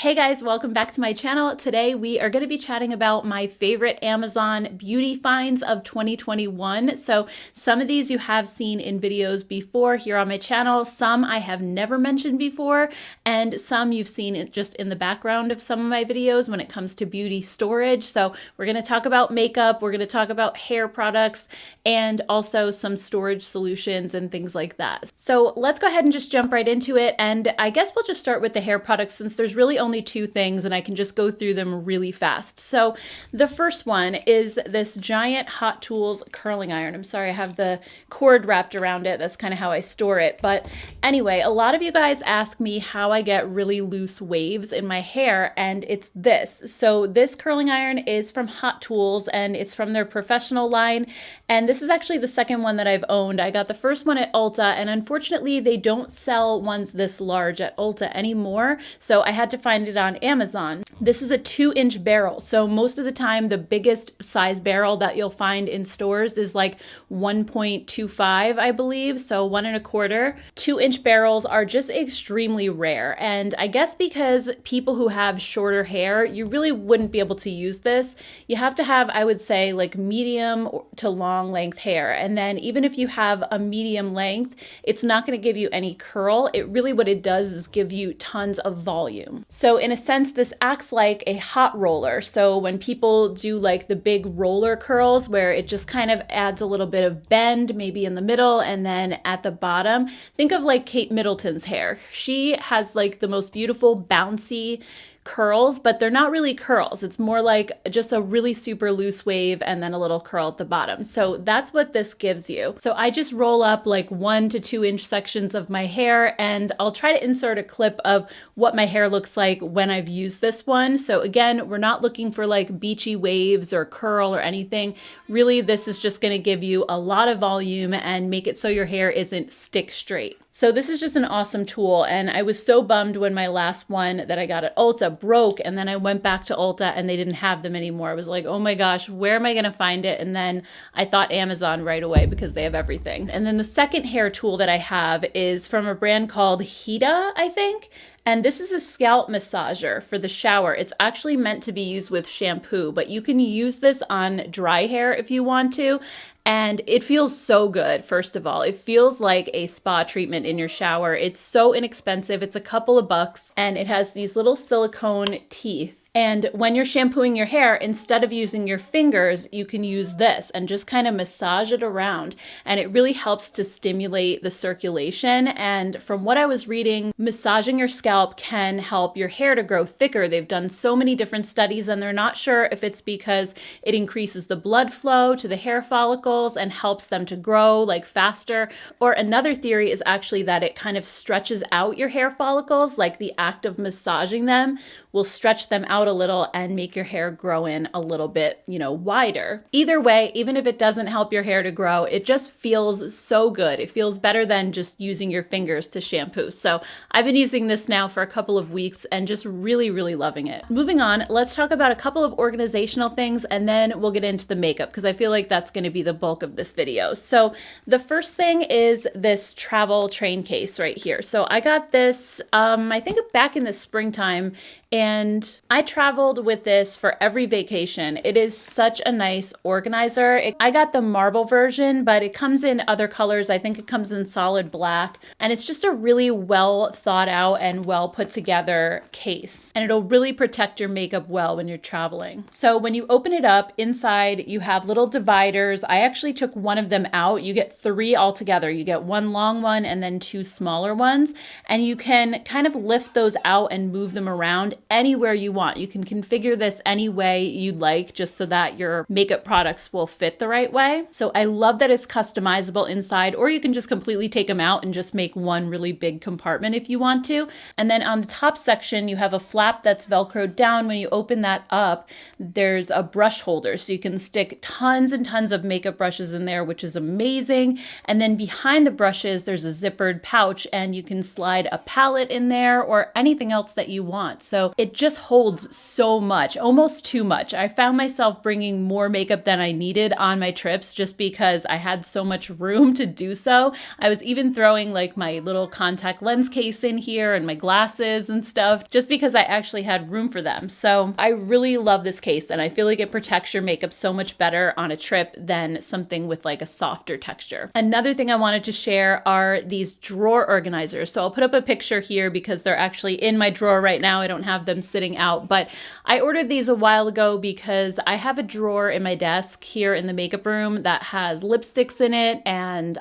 Hey guys, welcome back to my channel. Today we are going to be chatting about my favorite Amazon beauty finds of 2021. So some of these you have seen in videos before here on my channel. Some I have never mentioned before, and some you've seen it just in the background of some of my videos when it comes to beauty storage. So we're going to talk about makeup, we're going to talk about hair products, and also some storage solutions and things like that. So let's go ahead and just jump right into it. And I guess we'll just start with the hair products since there's really only two things and I can just go through them really fast. So the first one is this giant Hot Tools curling iron. I'm sorry, I have the cord wrapped around it. That's kind of how I store it. But anyway, a lot of you guys ask me how I get really loose waves in my hair, and it's this. So this curling iron is from Hot Tools and it's from their professional line. And this is actually the second one that I've owned. I got the first one at Ulta, and unfortunately they don't sell ones this large at Ulta anymore. So I had to find it on Amazon. This is a 2-inch barrel. So most of the time, the biggest size barrel that you'll find in stores is like 1.25, I believe. So 1.25. 2-inch barrels are just extremely rare. And I guess because people who have shorter hair, you really wouldn't be able to use this. You have to have, I would say, like medium to long length hair. And then even if you have a medium length, it's not going to give you any curl. It really, what it does is give you tons of volume. So in a sense, this acts like a hot roller. So when people do like the big roller curls where it just kind of adds a little bit of bend, maybe in the middle and then at the bottom, think of like Kate Middleton's hair. She has like the most beautiful bouncy curls, but they're not really curls. It's more like just a really super loose wave and then a little curl at the bottom. So that's what this gives you. So I just roll up like 1 to 2 inch sections of my hair, and I'll try to insert a clip of what my hair looks like when I've used this one. So again, we're not looking for like beachy waves or curl or anything. Really, this is just going to give you a lot of volume and make it so your hair isn't stick straight. So this is just an awesome tool, and I was so bummed when my last one that I got at Ulta broke, and then I went back to Ulta and they didn't have them anymore. I was like, oh my gosh, where am I going to find it? And then I thought Amazon right away because they have everything. And then the second hair tool that I have is from a brand called Hida, I think. And this is a scalp massager for the shower. It's actually meant to be used with shampoo, but you can use this on dry hair if you want to. And it feels so good, first of all. It feels like a spa treatment in your shower. It's so inexpensive. It's a couple of bucks, and it has these little silicone teeth. And when you're shampooing your hair, instead of using your fingers, you can use this and just kind of massage it around. And it really helps to stimulate the circulation. And from what I was reading, massaging your scalp can help your hair to grow thicker. They've done so many different studies, and they're not sure if it's because it increases the blood flow to the hair follicles and helps them to grow like faster. Or another theory is actually that it kind of stretches out your hair follicles, like the act of massaging them will stretch them out a little and make your hair grow in a little bit, wider. Either way, even if it doesn't help your hair to grow, it just feels so good. It feels better than just using your fingers to shampoo. So I've been using this now for a couple of weeks and just really, really loving it. Moving on, let's talk about a couple of organizational things, and then we'll get into the makeup because I feel like that's going to be the bulk of this video. So the first thing is this travel train case right here. So I got this, I think back in the springtime, and I traveled with this for every vacation. It is such a nice organizer. I got the marble version, but it comes in other colors. I think it comes in solid black, and it's just a really well thought out and well put together case. And it'll really protect your makeup well when you're traveling. So when you open it up, inside you have little dividers. I actually took one of them out. You get 3 altogether. You get 1 long one and then 2 smaller ones. And you can kind of lift those out and move them around anywhere you want. You can configure this any way you'd like, just so that your makeup products will fit the right way. So I love that it's customizable inside, or you can just completely take them out and just make one really big compartment if you want to. And then on the top section, you have a flap that's Velcroed down. When you open that up, there's a brush holder. So you can stick tons and tons of makeup brushes in there, which is amazing. And then behind the brushes, there's a zippered pouch, and you can slide a palette in there or anything else that you want. So it just holds was so much, almost too much. I found myself bringing more makeup than I needed on my trips just because I had so much room to do so. I was even throwing like my little contact lens case in here and my glasses and stuff just because I actually had room for them. So I really love this case, and I feel like it protects your makeup so much better on a trip than something with like a softer texture. Another thing I wanted to share are these drawer organizers. So I'll put up a picture here because they're actually in my drawer right now. I don't have them sitting out, but I ordered these a while ago because I have a drawer in my desk here in the makeup room that has lipsticks in it and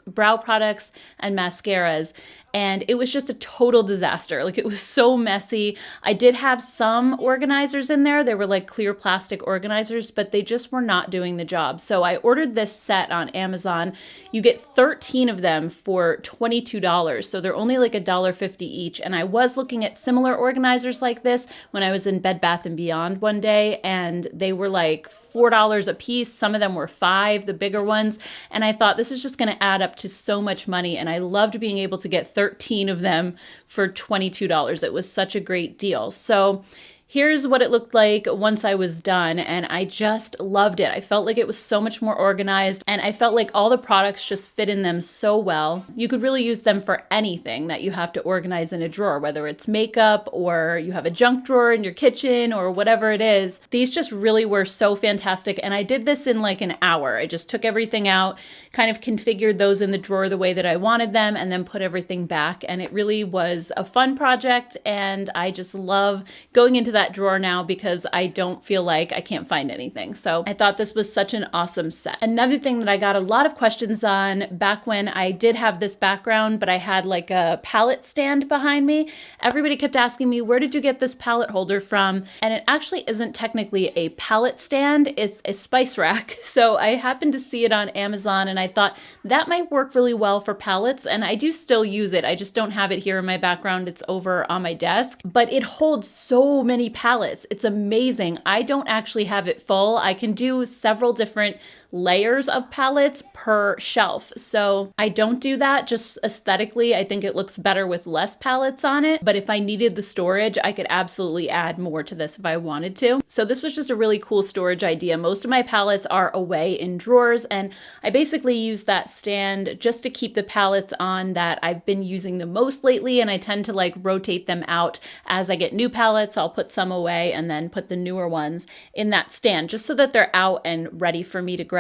brow products and mascaras. And it was just a total disaster. Like, it was so messy. I did have some organizers in there. They were like clear plastic organizers, but they just were not doing the job. So I ordered this set on Amazon. You get 13 of them for $22. So they're only like $1.50 each. And I was looking at similar organizers like this when I was in Bed Bath & Beyond one day, and they were like $4 a piece. Some of them were $5, the bigger ones. And I thought, this is just going to add up to so much money. And I loved being able to get 13 of them for $22. It was such a great deal. So here's what it looked like once I was done, and I just loved it. I felt like it was so much more organized, and I felt like all the products just fit in them so well. You could really use them for anything that you have to organize in a drawer, whether it's makeup or you have a junk drawer in your kitchen or whatever it is. These just really were so fantastic, and I did this in like an hour. I just took everything out, kind of configured those in the drawer the way that I wanted them, and then put everything back, and it really was a fun project, and I just love going into that drawer now because I don't feel like I can't find anything. So I thought this was such an awesome set. Another thing that I got a lot of questions on back when I did have this background, but I had like a palette stand behind me. Everybody kept asking me, where did you get this palette holder from? And it actually isn't technically a palette stand, it's a spice rack. So I happened to see it on Amazon, and I thought that might work really well for palettes, and I do still use it. I just don't have it here in my background. It's over on my desk, but it holds so many palettes. It's amazing. I don't actually have it full. I can do several different layers of palettes per shelf. So I don't do that just aesthetically. I think it looks better with less palettes on it. But if I needed the storage, I could absolutely add more to this if I wanted to. So this was just a really cool storage idea. Most of my palettes are away in drawers, and I basically use that stand just to keep the palettes on that I've been using the most lately. And I tend to like rotate them out as I get new palettes. I'll put some away and then put the newer ones in that stand just so that they're out and ready for me to grab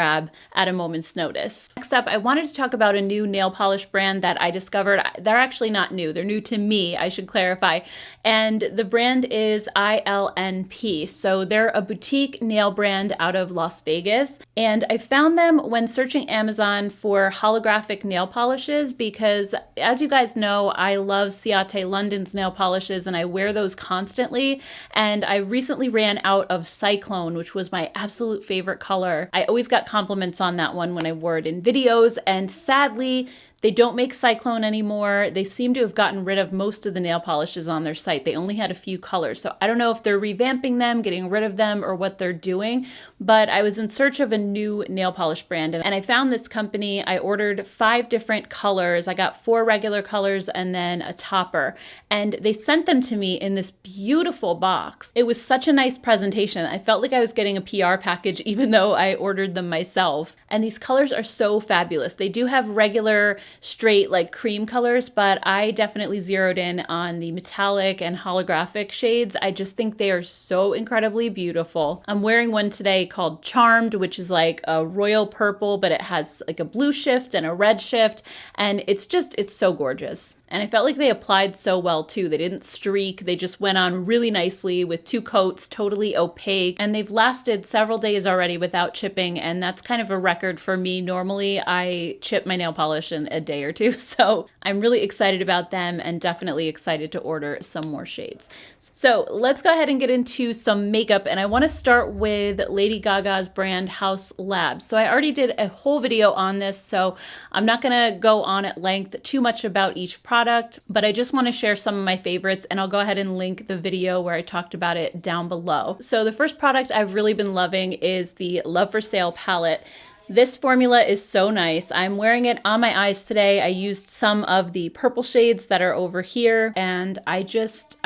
at a moment's notice. Next up, I wanted to talk about a new nail polish brand that I discovered. They're actually not new. They're new to me, I should clarify. And the brand is ILNP. So they're a boutique nail brand out of Las Vegas. And I found them when searching Amazon for holographic nail polishes because, as you guys know, I love Ciate London's nail polishes and I wear those constantly. And I recently ran out of Cyclone, which was my absolute favorite color. I always got compliments on that one when I wore it in videos, and sadly, they don't make Cyclone anymore. They seem to have gotten rid of most of the nail polishes on their site. They only had a few colors. So I don't know if they're revamping them, getting rid of them, or what they're doing. But I was in search of a new nail polish brand, and I found this company. I ordered 5 different colors. I got 4 regular colors and then a topper. And they sent them to me in this beautiful box. It was such a nice presentation. I felt like I was getting a PR package even though I ordered them myself. And these colors are so fabulous. They do have regular straight like cream colors, but I definitely zeroed in on the metallic and holographic shades. I just think they are so incredibly beautiful. I'm wearing one today called Charmed, which is like a royal purple, but it has like a blue shift and a red shift, and it's so gorgeous. And I felt like they applied so well too. They didn't streak. They just went on really nicely with 2 coats, totally opaque. And they've lasted several days already without chipping. And that's kind of a record for me. Normally I chip my nail polish in a day or 2. So I'm really excited about them and definitely excited to order some more shades. So let's go ahead and get into some makeup. And I want to start with Lady Gaga's brand House Labs. So I already did a whole video on this, so I'm not going to go on at length too much about each product, but I just want to share some of my favorites, and I'll go ahead and link the video where I talked about it down below. So the first product I've really been loving is the Love for Sale palette. This formula is so nice. I'm wearing it on my eyes today. I used some of the purple shades that are over here, and I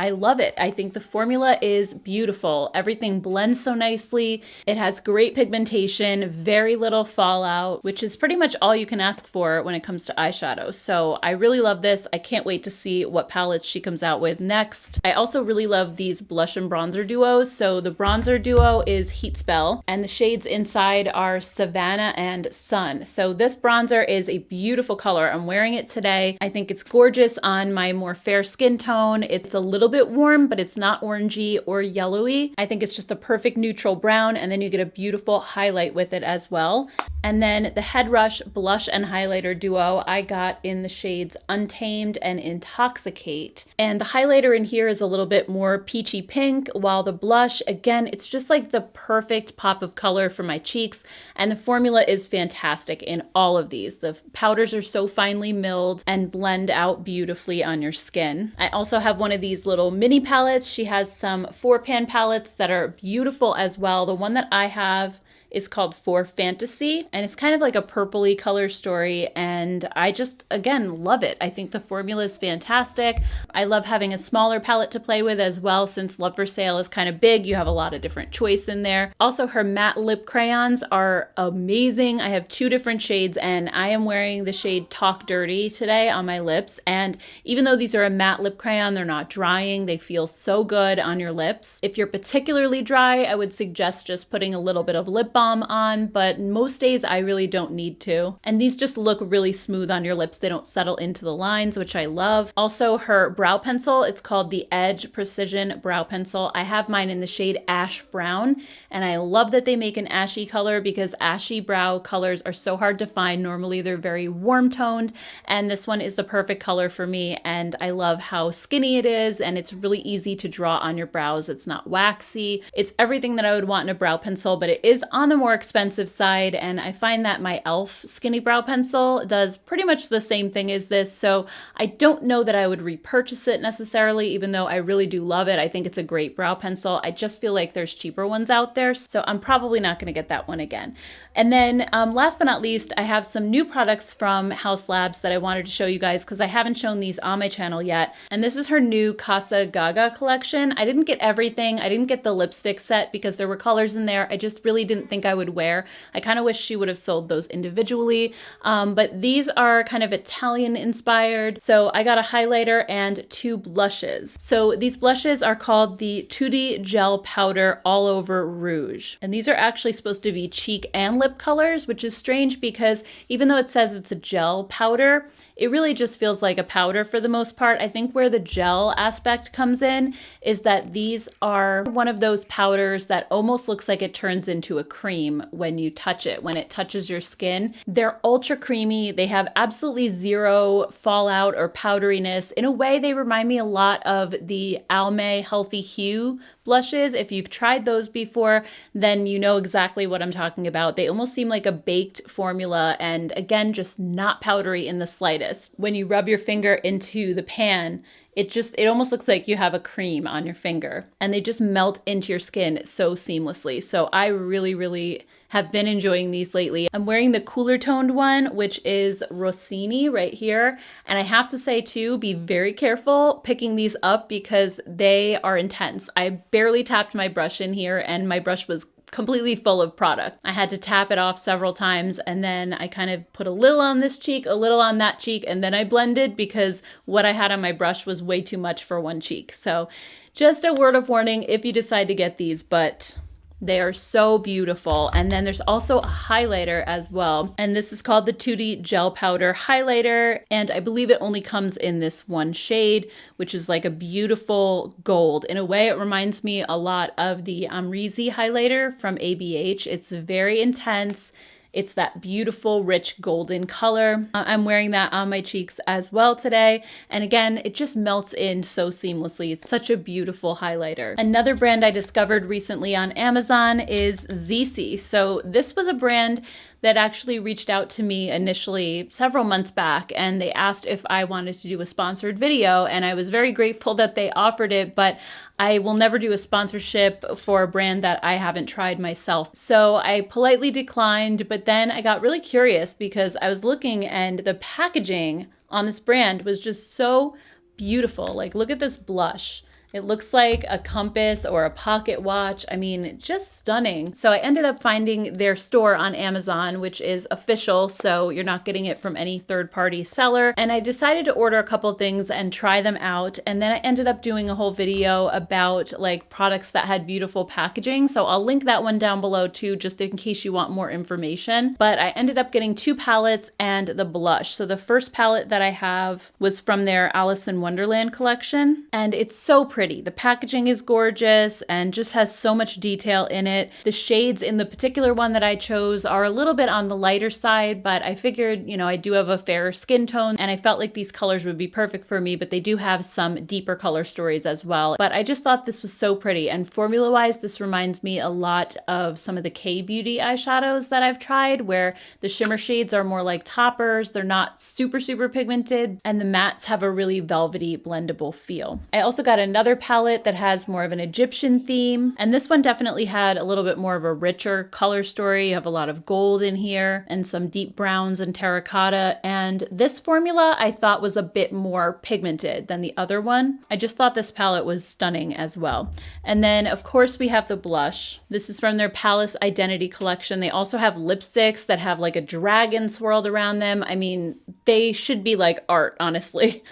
love it. I think the formula is beautiful. Everything blends so nicely. It has great pigmentation, very little fallout, which is pretty much all you can ask for when it comes to eyeshadow. So I really love this. I can't wait to see what palettes she comes out with next. I also really love these blush and bronzer duos. So the bronzer duo is Heat Spell, and the shades inside are Savannah and Sun. So this bronzer is a beautiful color. I'm wearing it today. I think it's gorgeous on my more fair skin tone. It's a little bit warm, but it's not orangey or yellowy. I think it's just a perfect neutral brown, and then you get a beautiful highlight with it as well. And then the Head Rush blush and highlighter duo I got in the shades Untamed and Intoxicate. And the highlighter in here is a little bit more peachy pink, while the blush, again, it's just like the perfect pop of color for my cheeks. And the formula is fantastic in all of these. The powders are so finely milled and blend out beautifully on your skin. I also have one of these little mini palettes. She has some 4-pan palettes that are beautiful as well. The one that I have is called For Fantasy, and it's kind of like a purpley color story, and I just, again, love it. I think the formula is fantastic. I love having a smaller palette to play with as well, since Love for Sale is kind of big. You have a lot of different choice in there. Also, her matte lip crayons are amazing. I have 2 different shades, and I am wearing the shade Talk Dirty today on my lips, and even though these are a matte lip crayon, they're not drying. They feel so good on your lips. If you're particularly dry, I would suggest just putting a little bit of lip balm on, but most days I really don't need to. And these just look really smooth on your lips. They don't settle into the lines, which I love. Also, her brow pencil, it's called the Edge Precision Brow Pencil. I have mine in the shade Ash Brown, and I love that they make an ashy color because ashy brow colors are so hard to find. Normally they're very warm toned, and this one is the perfect color for me, and I love how skinny it is, and it's really easy to draw on your brows. It's not waxy. It's everything that I would want in a brow pencil, but it is on the more expensive side, and I find that my e.l.f. skinny brow pencil does pretty much the same thing as this, so I don't know that I would repurchase it necessarily, even though I really do love it. I think it's a great brow pencil. I just feel like there's cheaper ones out there, so I'm probably not going to get that one again. And then last but not least, I have some new products from Haus Labs that I wanted to show you guys because I haven't shown these on my channel yet. And this is her new Casa Gaga collection. I didn't get everything. I didn't get the lipstick set because there were colors in there I just really didn't think I would wear. I kind of wish she would have sold those individually. But these are kind of Italian inspired. So I got a highlighter and 2 blushes. So these blushes are called the Tutti Gel Powder All Over Rouge. And these are actually supposed to be cheek and lip colors, which is strange because even though it says it's a gel powder, it really just feels like a powder for the most part. I think where the gel aspect comes in is that these are one of those powders that almost looks like it turns into a cream when you touch it, when it touches your skin. They're ultra creamy. They have absolutely zero fallout or powderiness. In a way, they remind me a lot of the Almay Healthy Hue blushes. If you've tried those before, then you know exactly what I'm talking about. They almost seem like a baked formula, and again, just not powdery in the slightest. When you rub your finger into the pan, it almost looks like you have a cream on your finger, and they just melt into your skin so seamlessly. So I really have been enjoying these lately. I'm wearing the cooler toned one, which is Rossini right here. And I have to say too, be very careful picking these up because they are intense. I barely tapped my brush in here and my brush was completely full of product. I had to tap it off several times, and then I kind of put a little on this cheek, a little on that cheek, and then I blended because what I had on my brush was way too much for one cheek. So just a word of warning if you decide to get these, but they are so beautiful. And then there's also a highlighter as well. And this is called the Tutti Gel Powder Highlighter. And I believe it only comes in this one shade, which is like a beautiful gold. In a way, it reminds me a lot of the Amrezy highlighter from ABH. It's very intense. It's that beautiful, rich golden color. I'm wearing that on my cheeks as well today. And again, it just melts in so seamlessly. It's such a beautiful highlighter. Another brand I discovered recently on Amazon is Zisi. So this was a brand that actually reached out to me initially several months back, and they asked if I wanted to do a sponsored video, and I was very grateful that they offered it, but I will never do a sponsorship for a brand that I haven't tried myself. So I politely declined, but then I got really curious because I was looking and the packaging on this brand was just so beautiful. Like, look at this blush. It looks like a compass or a pocket watch. I mean, just stunning. So I ended up finding their store on Amazon, which is official, so you're not getting it from any third-party seller. And I decided to order a couple things and try them out. And then I ended up doing a whole video about like products that had beautiful packaging. So I'll link that one down below too, just in case you want more information. But I ended up getting 2 palettes and the blush. So the first palette that I have was from their Alice in Wonderland collection, and it's so pretty. The packaging is gorgeous and just has so much detail in it. The shades in the particular one that I chose are a little bit on the lighter side, but I figured, you know, I do have a fairer skin tone and I felt like these colors would be perfect for me, but they do have some deeper color stories as well. But I just thought this was so pretty, and formula-wise, this reminds me a lot of some of the K-Beauty eyeshadows that I've tried, where the shimmer shades are more like toppers. They're not super, super pigmented, and the mattes have a really velvety, blendable feel. I also got another palette that has more of an Egyptian theme, and this one definitely had a little bit more of a richer color story. You have a lot of gold in here and some deep browns and terracotta, and this formula I thought was a bit more pigmented than the other one. I just thought this palette was stunning as well. And then of course we have the blush. This is from their Palace Identity collection. They also have lipsticks that have like a dragon swirled around them. I mean, they should be like art, honestly.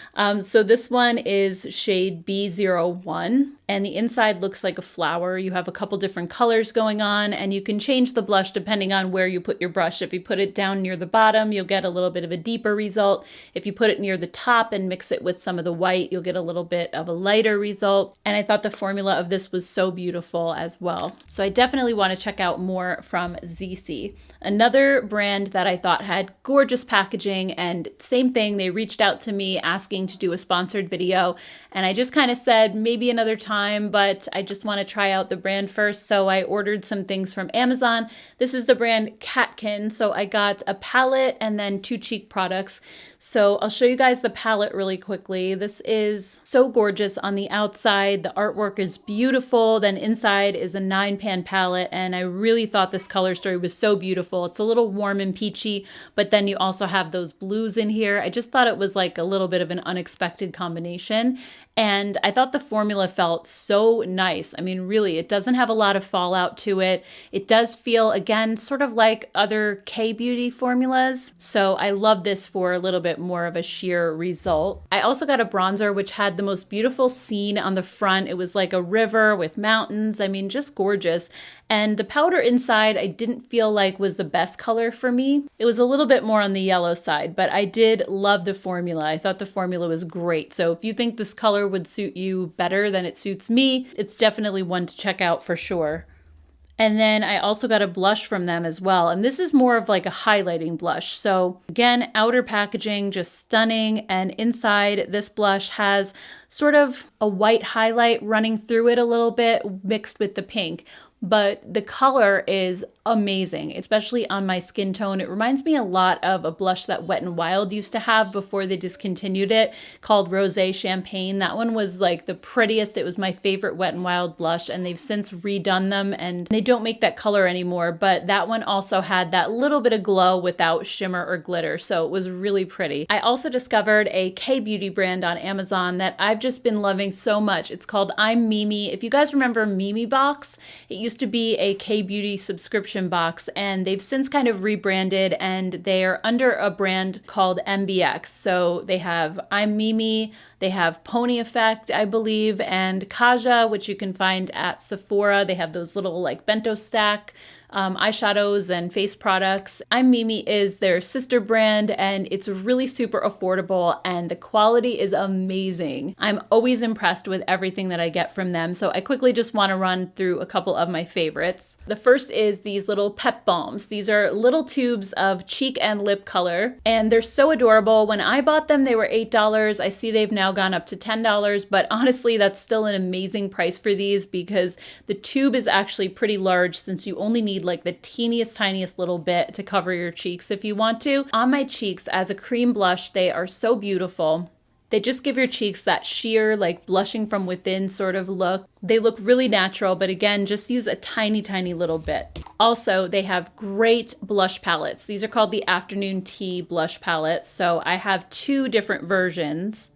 So this one is shade B01, and the inside looks like a flower. You have a couple different colors going on, and you can change the blush depending on where you put your brush. If you put it down near the bottom, you'll get a little bit of a deeper result. If you put it near the top and mix it with some of the white, you'll get a little bit of a lighter result. And I thought the formula of this was so beautiful as well. So I definitely want to check out more from ZC. Another brand that I thought had gorgeous packaging, and same thing, they reached out to me asking to do a sponsored video, and I just kind of said maybe another time, but I just want to try out the brand first. So I ordered some things from Amazon. This is the brand Catkin. So I got a palette and then 2 cheek products. So I'll show you guys the palette really quickly. This is so gorgeous on the outside. The artwork is beautiful. Then inside is a 9-pan palette, and I really thought this color story was so beautiful. It's a little warm and peachy, but then you also have those blues in here. I just thought it was like a little bit of an unexpected combination. And I thought the formula felt so nice. I mean, really, it doesn't have a lot of fallout to it. It does feel, again, sort of like other K-Beauty formulas. So I love this for a little bit more of a sheer result. I also got a bronzer, which had the most beautiful scene on the front. It was like a river with mountains. I mean, just gorgeous. And the powder inside, I didn't feel like was the best color for me. It was a little bit more on the yellow side, but I did love the formula. I thought the formula was great. So if you think this color would suit you better than it suits me, it's definitely one to check out for sure. And then I also got a blush from them as well. And this is more of like a highlighting blush. So again, outer packaging, just stunning. And inside, this blush has sort of a white highlight running through it a little bit mixed with the pink. But the color is amazing, especially on my skin tone. It reminds me a lot of a blush that Wet n Wild used to have before they discontinued it, called Rosé Champagne. That one was like the prettiest. It was my favorite Wet n Wild blush, and they've since redone them and they don't make that color anymore. But that one also had that little bit of glow without shimmer or glitter, so it was really pretty. I also discovered a K-Beauty brand on Amazon that I've just been loving so much. It's called I'm Mimi. If you guys remember Mimi Box, it used to be a K-Beauty subscription box, and they've since kind of rebranded, and they are under a brand called MBX. So they have I'm Mimi, they have Pony Effect, I believe, and Kaja, which you can find at Sephora. They have those little like bento stack eyeshadows and face products. I'm Mimi is their sister brand, and it's really super affordable, and the quality is amazing. I'm always impressed with everything that I get from them, so I quickly just want to run through a couple of my favorites. The first is these little pep balms. These are little tubes of cheek and lip color, and they're so adorable. When I bought them, they were $8. I see they've now gone up to $10, but honestly, that's still an amazing price for these because the tube is actually pretty large since you only need need like the teeniest, tiniest little bit to cover your cheeks if you want to. On my cheeks as a cream blush, they are so beautiful. They just give your cheeks that sheer, like blushing from within sort of look. They look really natural, but again, just use a tiny, tiny little bit. Also, they have great blush palettes. These are called the Afternoon Tea blush palettes. So I have 2 different versions.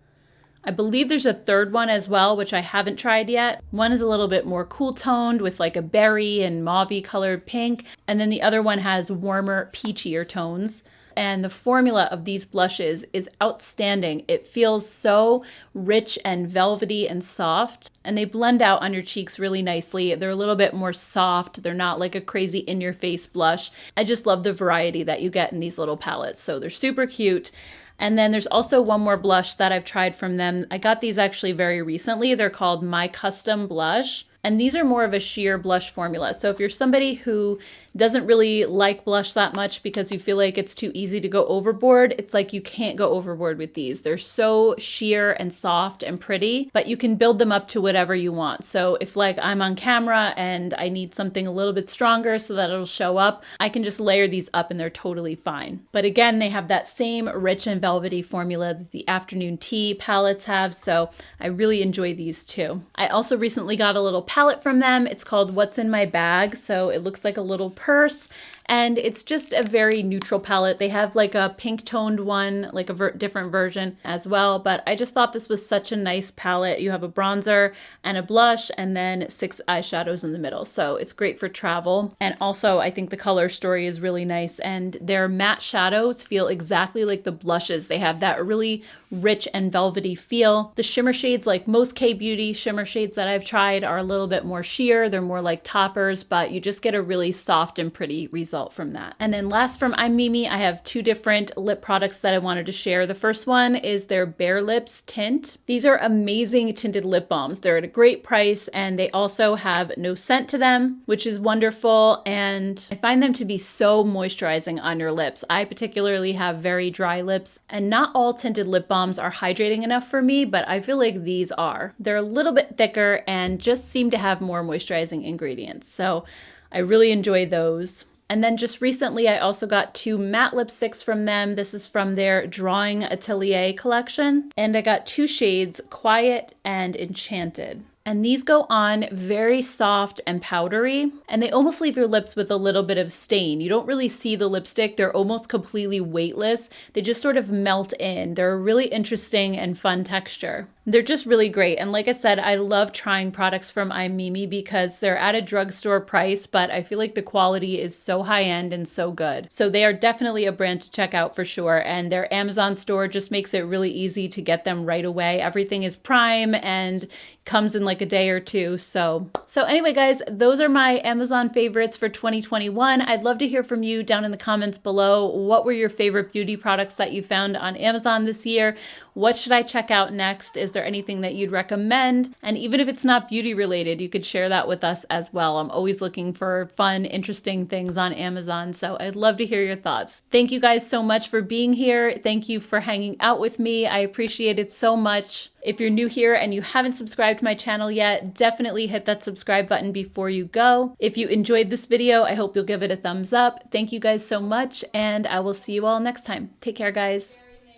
I believe there's a third one as well, which I haven't tried yet. One is a little bit more cool toned with like a berry and mauve colored pink. And then the other one has warmer, peachier tones. And the formula of these blushes is outstanding. It feels so rich and velvety and soft, and they blend out on your cheeks really nicely. They're a little bit more soft. They're not like a crazy in-your-face blush. I just love the variety that you get in these little palettes. So they're super cute. And then there's also one more blush that I've tried from them. I got these actually very recently. They're called My Custom Blush. And these are more of a sheer blush formula. So if you're somebody who doesn't really like blush that much because you feel like it's too easy to go overboard, it's like you can't go overboard with these. They're so sheer and soft and pretty, but you can build them up to whatever you want. So if like I'm on camera and I need something a little bit stronger so that it'll show up, I can just layer these up and they're totally fine. But again, they have that same rich and velvety formula that the Afternoon Tea palettes have. So I really enjoy these too. I also recently got a little palette from them. It's called What's in My Bag. So it looks like a little purse, and it's just a very neutral palette. They have like a pink toned one, like a different version as well, but I just thought this was such a nice palette. You have a bronzer and a blush and then 6 eyeshadows in the middle. So it's great for travel. And also I think the color story is really nice, and their matte shadows feel exactly like the blushes. They have that really rich and velvety feel. The shimmer shades, like most K-Beauty shimmer shades that I've tried, are a little bit more sheer. They're more like toppers, but you just get a really soft and pretty result from that. And then last from I'm Mimi, I have 2 different lip products that I wanted to share. The first one is their Bare Lips tint. These are amazing tinted lip balms. They're at a great price, and they also have no scent to them, which is wonderful. And I find them to be so moisturizing on your lips. I particularly have very dry lips, and not all tinted lip balms are hydrating enough for me, but I feel like these are. They're a little bit thicker and just seem to have more moisturizing ingredients. So I really enjoy those. And then just recently, I also got 2 matte lipsticks from them. This is from their Drawing Atelier collection. And I got 2 shades, Quiet and Enchanted. And these go on very soft and powdery, and they almost leave your lips with a little bit of stain. You don't really see the lipstick. They're almost completely weightless. They just sort of melt in. They're a really interesting and fun texture. They're just really great. And like I said, I love trying products from I'm Mimi because they're at a drugstore price, but I feel like the quality is so high end and so good. So they are definitely a brand to check out for sure. And their Amazon store just makes it really easy to get them right away. Everything is Prime and comes in like a day or 2. So anyway, guys, those are my Amazon favorites for 2021. I'd love to hear from you down in the comments below. What were your favorite beauty products that you found on Amazon this year? What should I check out next? Is there anything that you'd recommend? And even if it's not beauty related, you could share that with us as well. I'm always looking for fun, interesting things on Amazon, so I'd love to hear your thoughts. Thank you guys so much for being here. Thank you for hanging out with me. I appreciate it so much. If you're new here and you haven't subscribed to my channel yet, definitely hit that subscribe button before you go. If you enjoyed this video, I hope you'll give it a thumbs up. Thank you guys so much, and I will see you all next time. Take care, guys.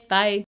Bye.